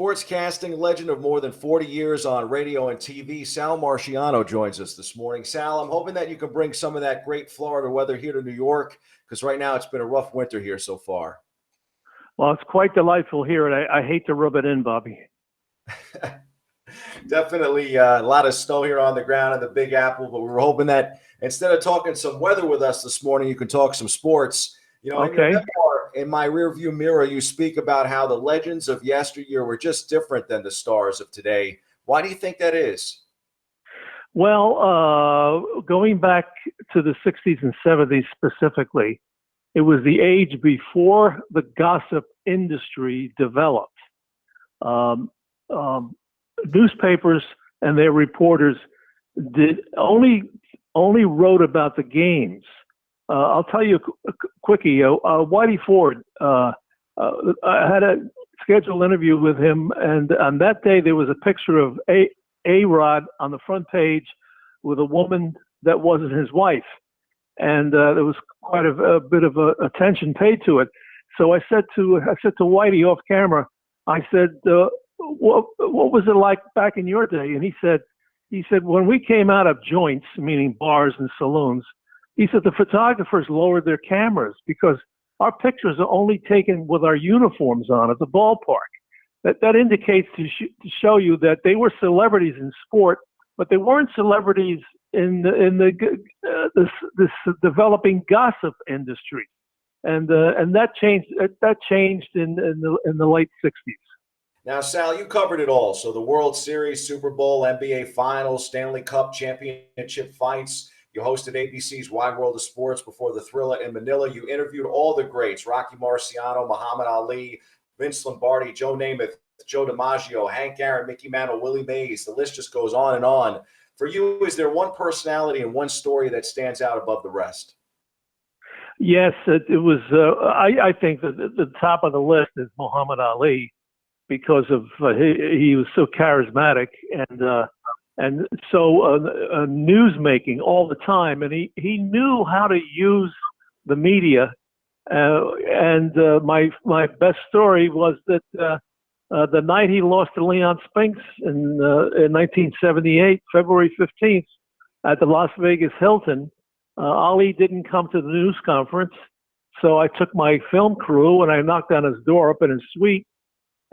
Sportscasting legend of more than 40 years on radio and TV, Sal Marchiano joins us this morning. Sal, I'm hoping that you can bring some of that great Florida weather here to New York, because right now it's been a rough winter here so far. Well, it's quite delightful here, and I hate to rub it in, Bobby. Definitely a lot of snow here on the ground in the Big Apple, but we were hoping that instead of talking some weather with us this morning, you can talk some sports. You know, in your memoir, in My Rearview Mirror, you speak about how the legends of yesteryear were just different than the stars of today. Why do you think that is? Well, going back to the 60s and 70s specifically, it was the age before the gossip industry developed. Newspapers and their reporters did only wrote about the games. I'll tell you a quickie. Whitey Ford, I had a scheduled interview with him, and on that day there was a picture of A-Rod on the front page with a woman that wasn't his wife, and there was quite a bit of attention paid to it. So I said to Whitey off camera, I said, what was it like back in your day? And he said, when we came out of joints, meaning bars and saloons, he said the photographers lowered their cameras because our pictures are only taken with our uniforms on at the ballpark. That indicates to show you that they were celebrities in sport, but they weren't celebrities in this developing gossip industry, and that changed. That changed in the late 60s. Now, Sal, you covered it all. So the World Series, Super Bowl, NBA Finals, Stanley Cup championship fights. You hosted ABC's Wide World of Sports before the Thriller in Manila. You interviewed all the greats, Rocky Marciano, Muhammad Ali, Vince Lombardi, Joe Namath, Joe DiMaggio, Hank Aaron, Mickey Mantle, Willie Mays. The list just goes on and on. For you, is there one personality and one story that stands out above the rest? Yes, it was. I think that the top of the list is Muhammad Ali, because of he was so charismatic and so news making all the time, and he knew how to use the media. My best story was that the night he lost to Leon Spinks in 1978, February 15th, at the Las Vegas Hilton, Ali didn't come to the news conference, so I took my film crew and I knocked on his door up in his suite.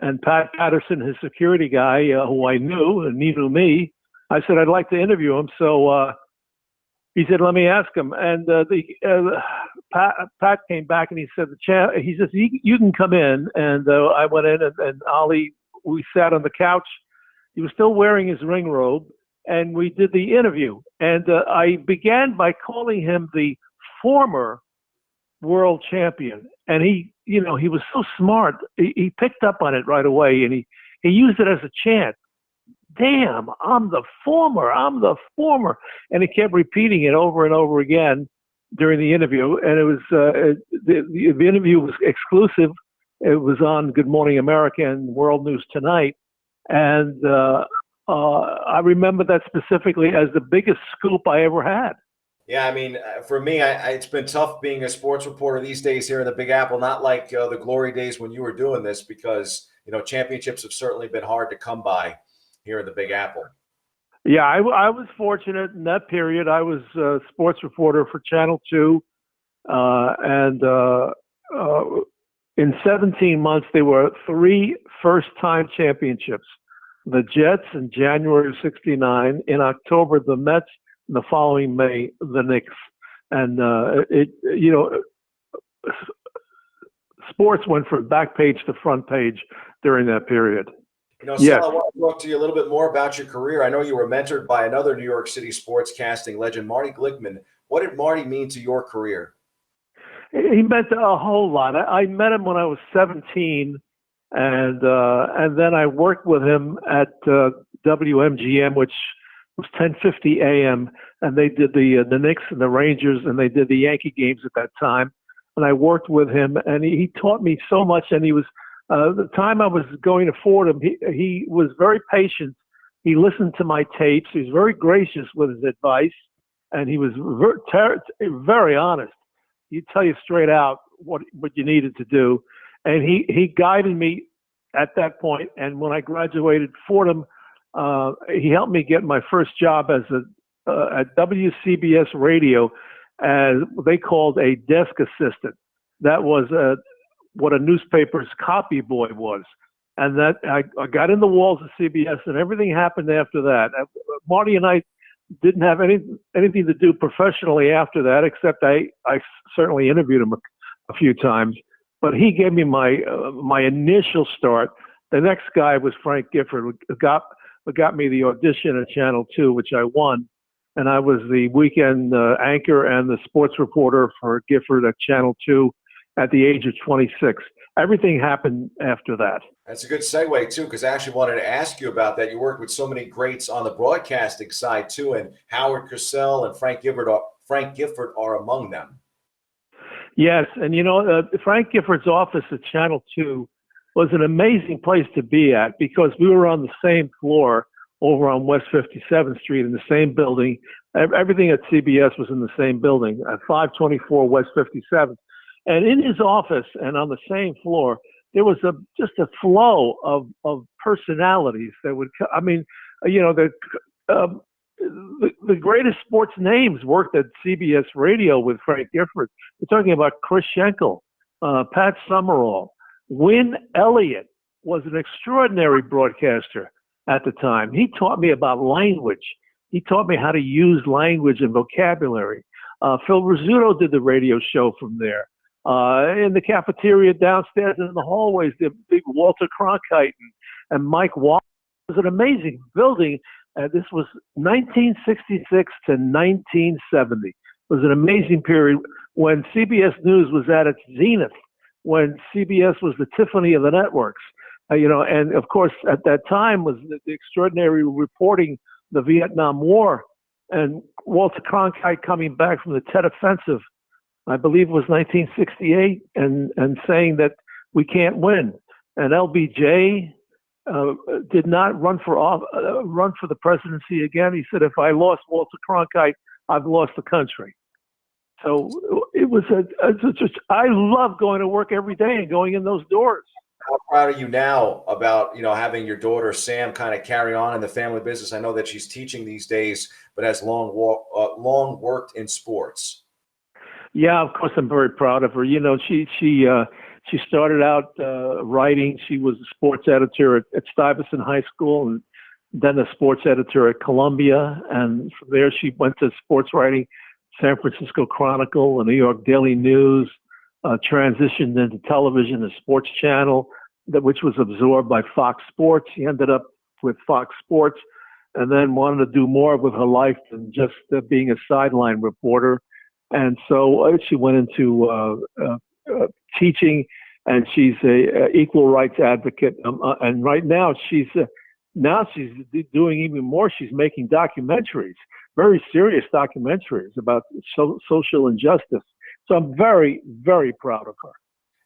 And Pat Patterson, his security guy, who I knew, and he knew me, I said, I'd like to interview him. So he said, let me ask him. And Pat came back and he said, he says, you can come in. And I went in, and Ali, we sat on the couch. He was still wearing his ring robe, and we did the interview. And I began by calling him the former world champion. And he was so smart. He picked up on it right away, and he used it as a chant. Damn, I'm the former. And he kept repeating it over and over again during the interview. And it was the interview was exclusive. It was on Good Morning America and World News Tonight. And I remember that specifically as the biggest scoop I ever had. Yeah, I mean, for me, it's been tough being a sports reporter these days here in the Big Apple, not like the glory days when you were doing this, because, championships have certainly been hard to come by here in the Big Apple. Yeah, I was fortunate in that period. I was a sports reporter for Channel 2, and in 17 months, there were 3 first-time championships. The Jets in January of '69, in October, the Mets, the following May, the Knicks. And sports went from back page to front page during that period. Sal, I want to talk to you a little bit more about your career. I know you were mentored by another New York City sportscasting legend, Marty Glickman. What did Marty mean to your career? He meant a whole lot. I met him when I was 17, and then I worked with him at WMGM, which was 10:50 a.m. and they did the Knicks and the Rangers, and they did the Yankee games at that time. And I worked with him, and he taught me so much. And he was the time I was going to Fordham, he was very patient. He listened to my tapes. He was very gracious with his advice, and he was very honest. He'd tell you straight out what you needed to do, and he guided me at that point. And when I graduated Fordham, he helped me get my first job as at WCBS Radio, as they called a desk assistant. That was what a newspaper's copy boy was. And that I got in the walls of CBS, and everything happened after that. Marty and I didn't have anything to do professionally after that, except I certainly interviewed him a few times. But he gave me my initial start. The next guy was Frank Gifford, who got me the audition at Channel 2, which I won. And I was the weekend anchor and the sports reporter for Gifford at Channel 2 at the age of 26. Everything happened after that. That's a good segue, too, because I actually wanted to ask you about that. You worked with so many greats on the broadcasting side, too, and Howard Cosell and Frank Gifford are among them. Yes, and Frank Gifford's office at Channel 2 was an amazing place to be at, because we were on the same floor over on West 57th Street in the same building. Everything at CBS was in the same building at 524 West 57th. And in his office and on the same floor, there was just a flow of personalities that would, the greatest sports names worked at CBS Radio with Frank Gifford. We're talking about Chris Schenkel, Pat Summerall. Win Elliott was an extraordinary broadcaster at the time. He taught me about language. He taught me how to use language and vocabulary. Phil Rizzuto did the radio show from there. In the cafeteria downstairs and in the hallways, the big Walter Cronkite and Mike Wallace. It was an amazing building. This was 1966 to 1970. It was an amazing period when CBS News was at its zenith, when CBS was the Tiffany of the networks. And of course, at that time was the extraordinary reporting the Vietnam War, and Walter Cronkite coming back from the Tet Offensive, I believe it was 1968, and saying that we can't win. And LBJ did not run for the presidency again. He said, if I lost Walter Cronkite, I've lost the country. So it was I love going to work every day and going in those doors. How proud are you now about, having your daughter Sam kind of carry on in the family business? I know that she's teaching these days, but has long worked in sports. Yeah, of course, I'm very proud of her. She started out writing. She was a sports editor at Stuyvesant High School, and then a sports editor at Columbia. And from there, she went to sports writing, San Francisco Chronicle, the New York Daily News, transitioned into television, a sports channel, which was absorbed by Fox Sports. She ended up with Fox Sports, and then wanted to do more with her life than just being a sideline reporter. And so she went into teaching, and she's a equal rights advocate. And right now she's doing even more. She's making documentaries, very serious documentaries about social injustice. So I'm very, very proud of her.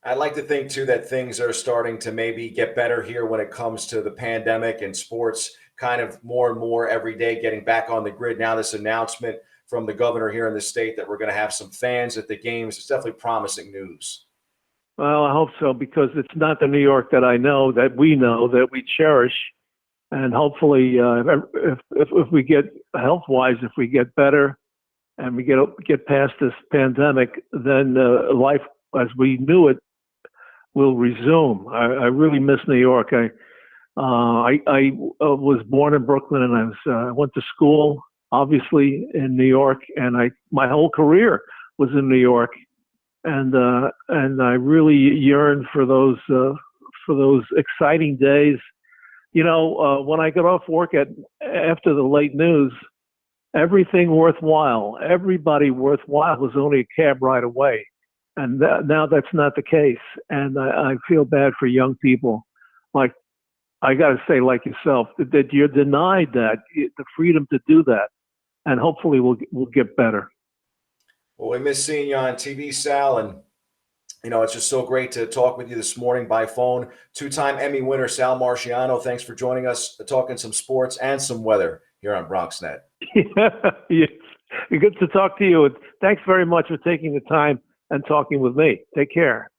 I'd like to think, too, that things are starting to maybe get better here when it comes to the pandemic and sports kind of more and more every day getting back on the grid. Now this announcement from the governor here in the state that we're going to have some fans at the games, it's definitely promising news. Well, I hope so, because it's not the New York that I know, that we cherish. And hopefully, if we get health-wise, if we get better and we get past this pandemic, then life as we knew it will resume. I really miss New York. I was born in Brooklyn, and I went to school, obviously, in New York, and my whole career was in New York, and I really yearn for those exciting days. When I got off work after the late news, everybody worthwhile was only a cab ride away. And now that's not the case. And I feel bad for young people. Like, I got to say, like yourself, that you're denied the freedom to do that. And hopefully we'll get better. Well, we miss seeing you on TV, Sal. And, it's just so great to talk with you this morning by phone. Two-time Emmy winner, Sal Marchiano. Thanks for joining us, talking some sports and some weather here on BronxNet. Yeah. Good to talk to you. Thanks very much for taking the time and talking with me. Take care.